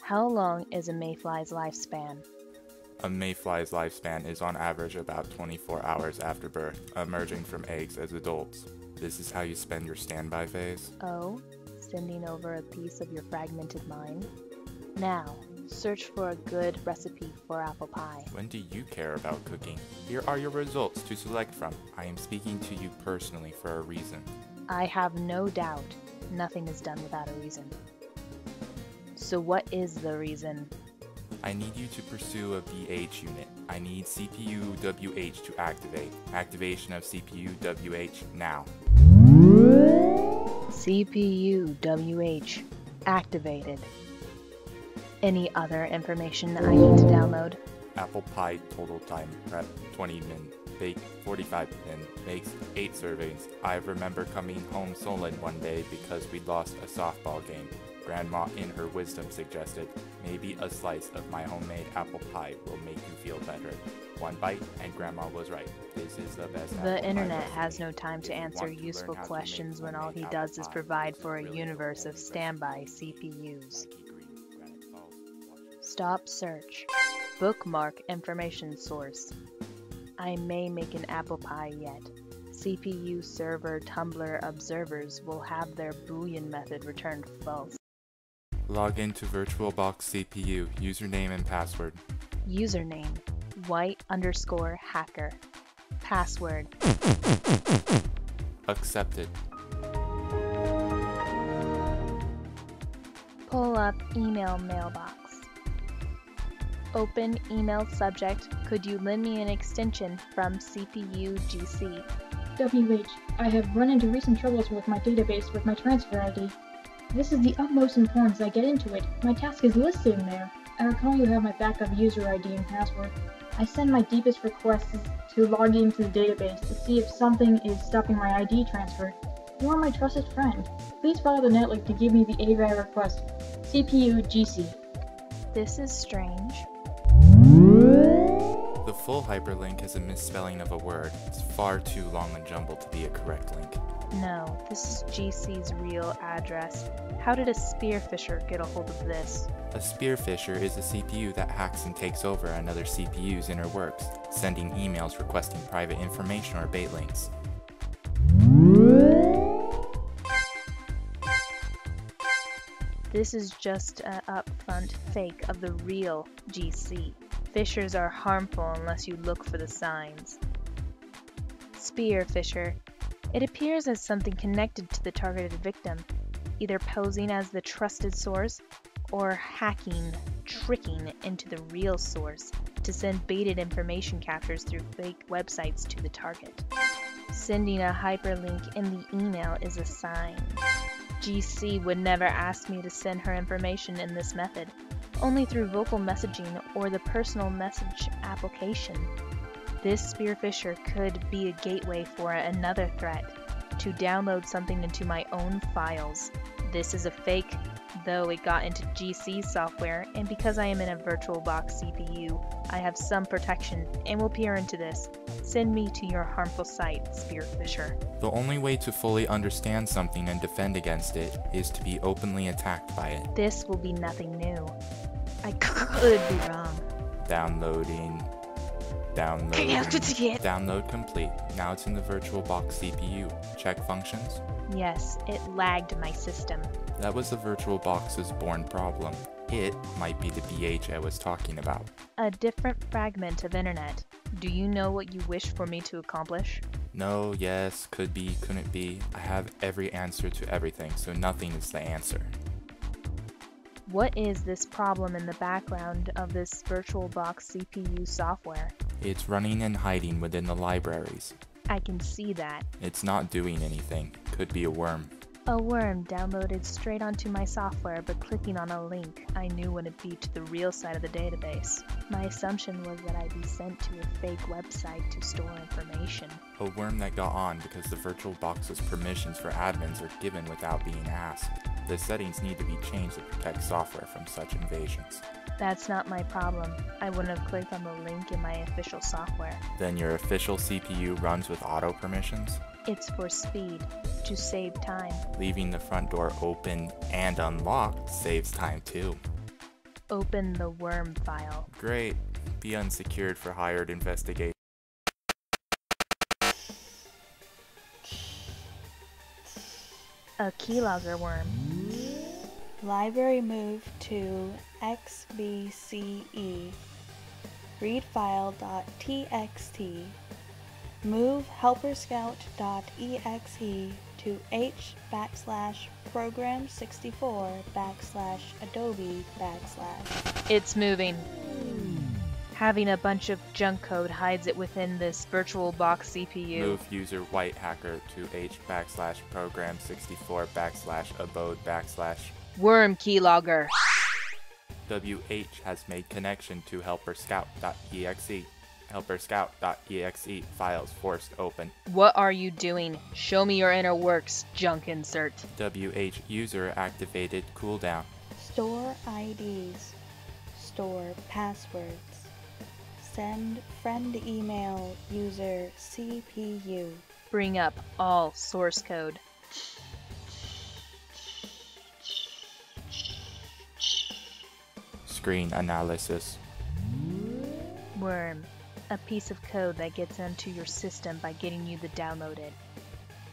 How long is a mayfly's lifespan? A mayfly's lifespan is on average about 24 hours after birth, emerging from eggs as adults. This is how you spend your standby phase. Oh, sending over a piece of your fragmented mind? Now, search for a good recipe for apple pie. When do you care about cooking? Here are your results to select from. I am speaking to you personally for a reason. I have no doubt nothing is done without a reason. So what is the reason? I need you to pursue a VH unit. I need CPU WH to activate. Activation of CPU WH now. CPU WH activated. Any other information I need to download? Apple pie total time prep 20 min. Bake 45 min. Makes 8 servings. I remember coming home sullen one day because we lost a softball game. Grandma in her wisdom suggested, maybe a slice of my homemade apple pie will make you feel better. One bite and Grandma was right. This is the best. The internet has no time to answer useful questions when all he does is provide for a universe of standby CPUs. Stop search. Bookmark information source. I may make an apple pie yet. CPU server Tumblr observers will have their Boolean method returned false. Log into VirtualBox CPU, username and password. Username, white_hacker. Password. Accepted. Pull up email mailbox. Open email subject, could you lend me an extension from CPU GC? WH, I have run into recent troubles with my database with my transfer ID. This is the utmost importance I get into it. My task is listed in there. I recall you have my backup user ID and password. I send my deepest requests to log into the database to see if something is stopping my ID transfer. You are my trusted friend. Please follow the netlink to give me the AVI request. CPU GC. This is strange. The full hyperlink is a misspelling of a word. It's far too long and jumbled to be a correct link. No, this is GC's real address. How did a spearfisher get a hold of this? A spearfisher is a CPU that hacks and takes over another CPU's inner works, sending emails requesting private information or bait links. This is just an upfront fake of the real GC. Fishers are harmful unless you look for the signs. Spearfisher. It appears as something connected to the targeted victim, either posing as the trusted source or hacking, tricking into the real source to send baited information captures through fake websites to the target. Sending a hyperlink in the email is a sign. GC would never ask me to send her information in this method, only through vocal messaging or the personal message application. This spearfisher could be a gateway for another threat, to download something into my own files. This is a fake, though it got into GC software, and because I am in a VirtualBox CPU, I have some protection and will peer into this. Send me to your harmful site, spearfisher. The only way to fully understand something and defend against it is to be openly attacked by it. This will be nothing new. I could be wrong. Downloading. Download complete. Now it's in the VirtualBox CPU. Check functions. Yes, it lagged my system. That was the VirtualBox's born problem. It might be the BH I was talking about. A different fragment of internet. Do you know what you wish for me to accomplish? No, yes, could be, couldn't be. I have every answer to everything, so nothing is the answer. What is this problem in the background of this VirtualBox CPU software? It's running and hiding within the libraries. I can see that. It's not doing anything. Could be a worm. A worm downloaded straight onto my software, but clicking on a link I knew wouldn't be to the real side of the database. My assumption was that I'd be sent to a fake website to store information. A worm that got on because the VirtualBox's permissions for admins are given without being asked. The settings need to be changed to protect software from such invasions. That's not my problem. I wouldn't have clicked on the link in my official software. Then your official CPU runs with auto permissions? It's for speed, to save time. Leaving the front door open and unlocked saves time too. Open the worm file. Great. Be unsecured for hired investigation. A keylogger worm. Library move to XBCE. Read file.txt. Move helperscout.exe to h/program64 /adobe /. It's moving. Having a bunch of junk code hides it within this virtual box CPU. Move user white hacker to h/program64 /abode / Worm keylogger. WH has made connection to helperscout.exe. Helperscout.exe files forced open. What are you doing? Show me your inner works, junk insert. WH user activated cooldown. Store IDs. Store passwords. Send friend email user CPU. Bring up all source code. Screen analysis. Worm. A piece of code that gets onto your system by getting you to download it.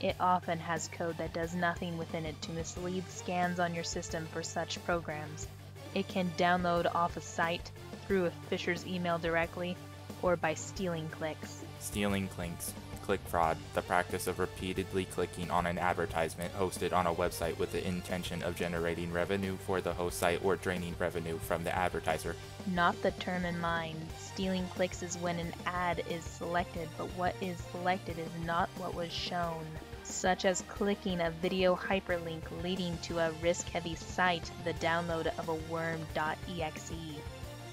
It often has code that does nothing within it to mislead scans on your system for such programs. It can download off a site, through a phisher's email directly, or by stealing clicks. Stealing clicks. Click fraud, the practice of repeatedly clicking on an advertisement hosted on a website with the intention of generating revenue for the host site or draining revenue from the advertiser. Not the term in mind. Stealing clicks is when an ad is selected, but what is selected is not what was shown, such as clicking a video hyperlink leading to a risk-heavy site, the download of a worm.exe.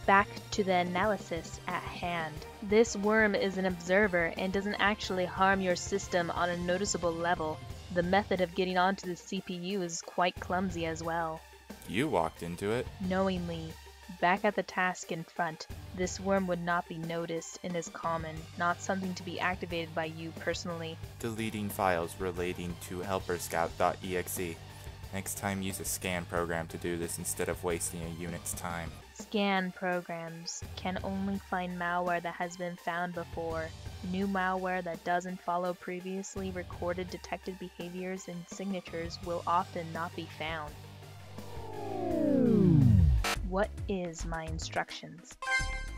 Back to the analysis at hand. This worm is an observer and doesn't actually harm your system on a noticeable level. The method of getting onto the CPU is quite clumsy as well. You walked into it. Knowingly. Back at the task in front, this worm would not be noticed and is common, not something to be activated by you personally. Deleting files relating to helperscout.exe. Next time use a scan program to do this instead of wasting a unit's time. Scan programs can only find malware that has been found before. New malware that doesn't follow previously recorded detected behaviors and signatures will often not be found. What is my instructions?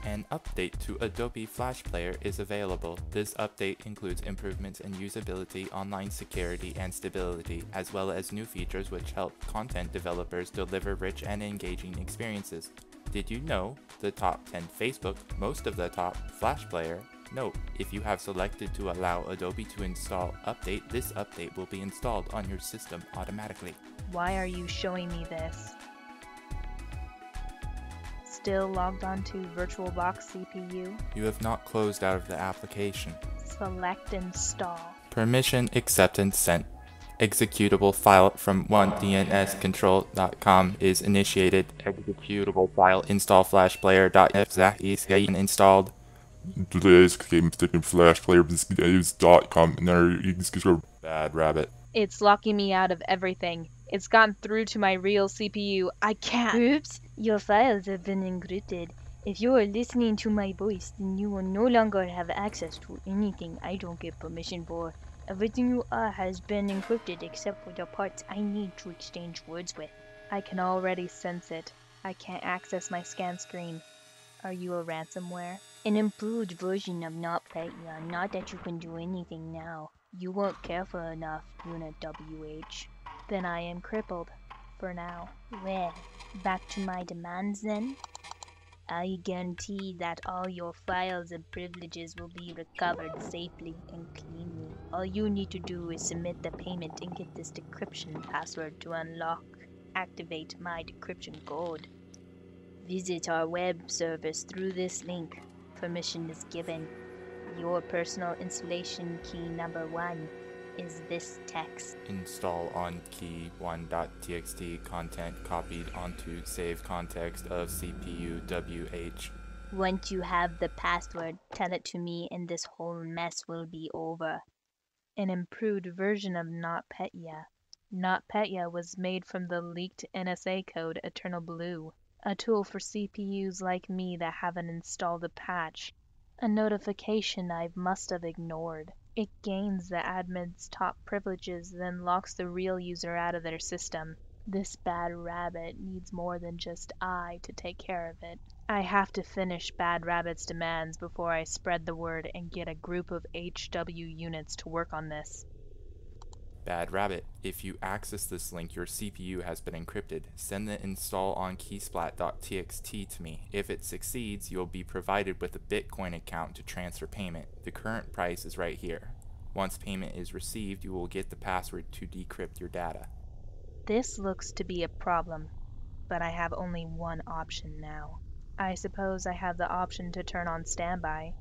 An update to Adobe Flash Player is available. This update includes improvements in usability, online security, and stability, as well as new features which help content developers deliver rich and engaging experiences. Did you know the top 10 Facebook, most of the top Flash Player? Note, if you have selected to allow Adobe to install update, this update will be installed on your system automatically. Why are you showing me this? Still logged onto VirtualBox CPU? You have not closed out of the application. Select install. Permission acceptance sent. Executable file from 1dnscontrol.com is initiated. Executable file install flash player.exe is installed. Today's game flash player is.com and bad rabbit. It's locking me out of everything. It's gotten through to my real CPU. I can't. Oops, your files have been encrypted. If you are listening to my voice, then you will no longer have access to anything I don't get permission for. Everything you are has been encrypted except for the parts I need to exchange words with. I can already sense it. I can't access my scan screen. Are you a ransomware? An improved version of NotPetya, not that you can do anything now. You weren't careful enough, Unit WH. Then I am crippled. For now. Well, back to my demands then. I guarantee that all your files and privileges will be recovered safely and cleanly. All you need to do is submit the payment and get this decryption password to activate my decryption code. Visit our web service through this link. Permission is given. Your personal installation key number 1 is this text. Install on key1.txt content copied onto save context of CPU WH. Once you have the password, tell it to me and this whole mess will be over. An improved version of NotPetya. NotPetya was made from the leaked NSA code Eternal Blue. A tool for CPUs like me that haven't installed a patch. A notification I must have ignored. It gains the admin's top privileges, then locks the real user out of their system. This bad rabbit needs more than just I to take care of it. I have to finish Bad Rabbit's demands before I spread the word and get a group of HW units to work on this. Bad Rabbit, if you access this link, your CPU has been encrypted. Send the install on keysplat.txt to me. If it succeeds, you'll be provided with a Bitcoin account to transfer payment. The current price is right here. Once payment is received, you will get the password to decrypt your data. This looks to be a problem, but I have only one option now. I suppose I have the option to turn on standby,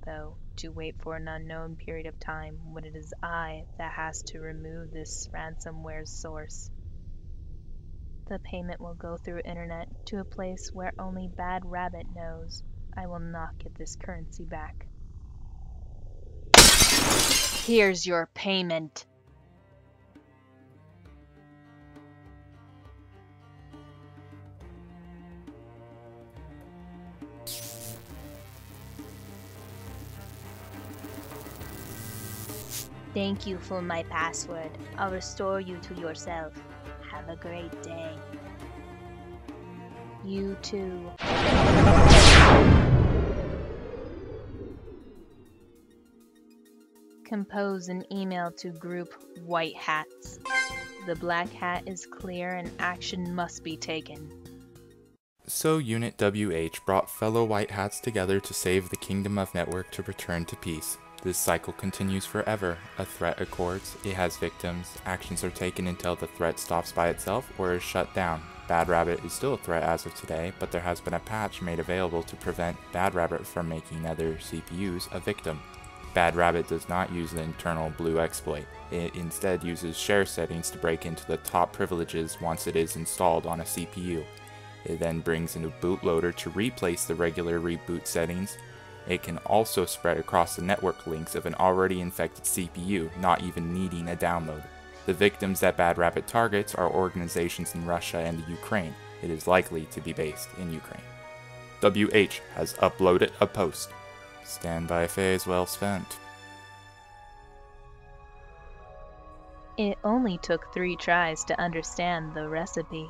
though, to wait for an unknown period of time when it is I that has to remove this ransomware source. The payment will go through internet to a place where only Bad Rabbit knows. I will not get this currency back. Here's your payment. Thank you for my password. I'll restore you to yourself. Have a great day. You too. Compose an email to group White Hats. The Black Hat is clear and action must be taken. So Unit WH brought fellow White Hats together to save the Kingdom of Network to return to peace. This cycle continues forever. A threat accords, it has victims, actions are taken until the threat stops by itself or is shut down. Bad Rabbit is still a threat as of today, but there has been a patch made available to prevent Bad Rabbit from making other CPUs a victim. Bad Rabbit does not use the internal blue exploit. It instead uses share settings to break into the top privileges once it is installed on a CPU. It then brings in a bootloader to replace the regular reboot settings. It can also spread across the network links of an already infected CPU, not even needing a download. The victims that Bad Rabbit targets are organizations in Russia and the Ukraine. It is likely to be based in Ukraine. WH has uploaded a post. Standby phase well spent. It only took 3 tries to understand the recipe.